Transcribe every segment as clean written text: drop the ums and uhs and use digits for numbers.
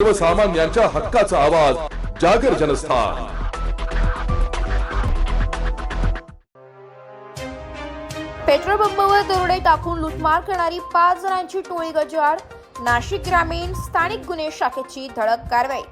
सर्वसामान्यांच्या हक्काचा आवाज जागर जनस्थान। पेट्रोल पंपावर दरोडे टाकून लूटमार करणारी 5 जणांची टोळी गजाआड। नाशिक ग्रामीण स्थानिक गुन्हे शाखेची धडक कारवाई।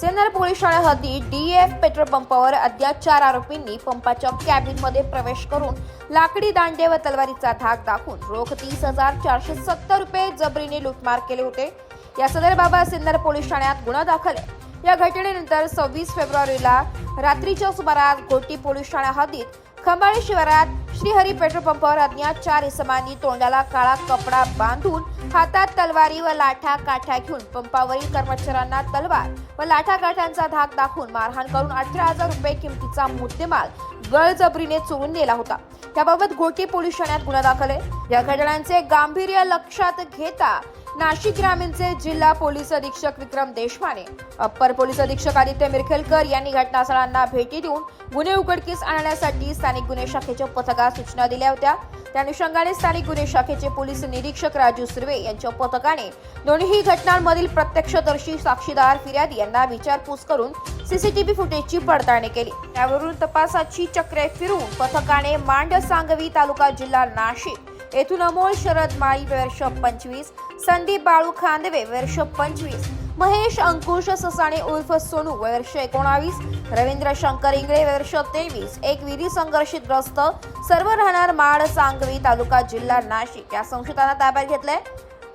सिन्नर पोलीस ठाणे हद्दीत डीएफ पेट्रोल पंपावर अज्ञात 4 आरोपींनी पंपाच्या कॅबिनमध्ये प्रवेश करून लाकडी दांडे व तलवारीचा धाक दाखवून रोख 30,470 रुपये जबरीने लूटमार केले होते। या संदर्भात सिन्नर पोलीस ठाण्यात गुन्हा दाखल आहे। या घटनेनंतर 26 फेब्रुवारीला रात्रीच्या सुमारास घोटी पोलीस ठाणा हद्दीत खंबाळे शिवारात श्रीहरी पेट्रोल पंपावर अज्ञात 4 इसमांनी तोंडाला काळा कपडा बांधून हातात तलवारी व लाठा काठ्या घेऊन पंपावरील कर्मचाऱ्यांना तलवार व लाठा काठ्यांचा धाक दाखवून मारहाण करून 18,000 रुपये किमतीचा मुद्देमाल बळजबरीने चोरून नेला होता। त्याबाबत घोटी पोलीस ठाण्यात गुन्हा दाखल आहे। या घटनांचे गांभीर्य लक्षात घेता नाशिक ग्रामीणचे जिल्हा पोलीस अधीक्षक विक्रम देशमाने, अप्पर पोलीस अधीक्षक आदित्य मिरखेलकर यांनी घटनास्थळांना भेटी देऊन गुन्हे उघडकीस आणण्यासाठी स्थानिक गुन्हे शाखेच्या पथकास सूचना दिल्या होत्या। त्या अनुषंगाने स्थानिक गुन्हे शाखेचे पोलीस निरीक्षक राजू सुर्वे यांच्या पथकाने दोन्ही घटनांमधील प्रत्यक्षदर्शी साक्षीदार फिर्यादी यांना विचारपूस करून सीसीटीव्ही फुटेजची पडताळणी केली। त्यावरून तपासाची चक्रे फिरवून पथकाने मांड सांगवी तालुका जिल्हा नाशिक येथून अमोल शरद माळी वर्ष 25, संदीप बाळू खांदवे वर्ष 25, महेश अंकुश ससाणे उर्फ सोनू वर्ष 19, रवींद्र शंकर इंगळे वर्ष 23, एक विधी संघर्षितग्रस्त सर्व राहणार माड सांगवी तालुका जिल्हा नाशिक या संशयितांना ताब्यात घेतले।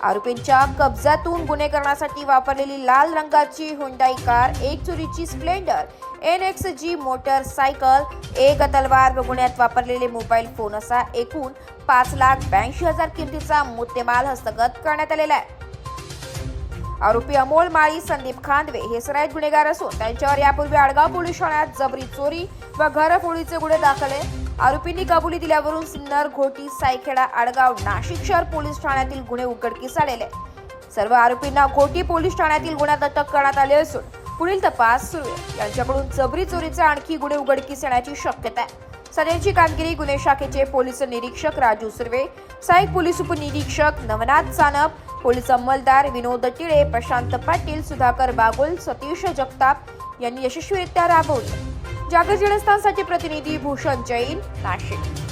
आरोपींच्या कब्जातून गुन्हे करण्यासाठी वापरलेली लाल रंगाची हुंडाई कार, एक चोरीची स्प्लेंडर NXG मोटरसायकल, एक तलवार व गुन्ह्यात वापरलेले मोबाईल फोन असा एकूण 5,82,000 किमतीचा मुद्देमाल हस्तगत करण्यात आलेला आहे। आरोपी अमोल माळी, संदीप खांदवे हे सराईत गुन्हेगार असून त्यांच्यावर यापूर्वी आडगाव पोलीस ठाण्यात जबरी चोरी व घरफोडीचे गुन्हे दाखल आहे। आरोपींनी कबुली दिल्यावरून सिन्नर, घोटी, सायखेडा, आडगाव, नाशिक शहर पोलीस ठाण्यातील गुन्हे उघडकीस आलेले। सर्व आरोपींना घोटी पोलीस ठाण्यातील गुन्ह्यात अटक करण्यात आली असून पुढील तपास सुरू आहे। यांच्याकडून जबरी चोरीचे आणखी गुन्हे उघडकीस येण्याची शक्यता आहे। सदरची कामगिरी गुन्हे शाखेचे पोलीस निरीक्षक राजू सुर्वे, सहाय्यक पोलीस उपनिरीक्षक नवनाथ सानप, पोलीस अंमलदार विनोद टिळे, प्रशांत पाटील, सुधाकर बागुल, सतीश जगताप यांनी यशस्वीरित्या राबवली। जागर जनस्थानसाठी प्रतिनिधी भूषण जैन, नाशिक।